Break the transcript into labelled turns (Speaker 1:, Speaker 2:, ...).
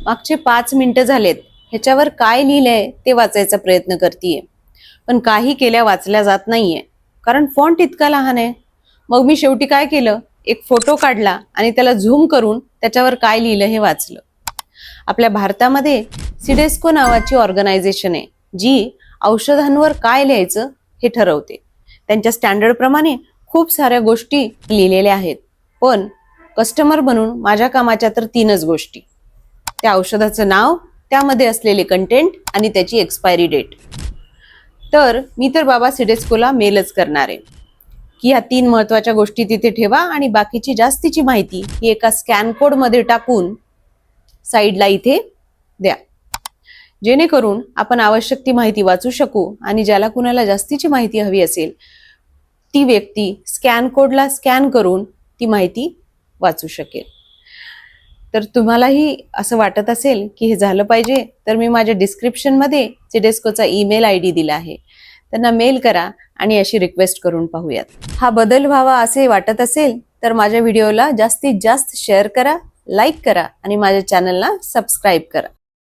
Speaker 1: मागचे 5 मिनिटं झालेत, ह्याच्यावर काय लिहिलंय ते वाचायचा प्रयत्न करतीये, पण काही केल्या वाचल्या जात नाहीये, कारण फॉन्ट इतका लहान आहे. मग मी शेवटी काय केलं, एक फोटो काढला आणि त्याला झूम करून त्याच्यावर काय लिहिलं हे वाचलं. आपल्या भारतामध्ये सिडेस्को नावाची ऑर्गनायझेशन आहे, जी औषधांवर काय लिहायचं हे ठरवते. त्यांच्या स्टँडर्ड प्रमाणे खूप साऱ्या गोष्टी लिहिलेल्या आहेत, पण कस्टमर बनून माझ्या कामाच्या तर 3च गोष्टी: त्या औषधाचं नाव, त्यामध्ये असलेले कंटेंट आणि त्याची एक्सपायरी डेट. तर मी तर बाबा सिडेस्कोला मेलच करणार आहे की ह्या 3 महत्वाच्या गोष्टी तिथे ठेवा आणि बाकीची जास्तीची माहिती ही एका स्कॅन कोड मध्ये टाकून साईडला इथे द्या, जेणेकरून आपण आवश्यक ती माहिती वाचू शकू आणि ज्याला कुणाला जास्तीची माहिती हवी असेल ती व्यक्ती स्कॅन कोडला स्कॅन करून ती माहिती वाचू शकेल. तर तुम्हालाही असं वाटत असेल की हे झालं पाहिजे, तर मी माझ्या डिस्क्रिप्शनमध्ये सिडेस्कोचा ईमेल ID दिला आहे, त्यांना मेल करा आणि अशी रिक्वेस्ट करून पाहूयात. हा बदल व्हावा असे वाटत असेल तर माझ्या व्हिडिओला जास्तीत जास्त शेअर करा, लाईक करा आणि माझ्या चॅनलला सबस्क्राईब करा.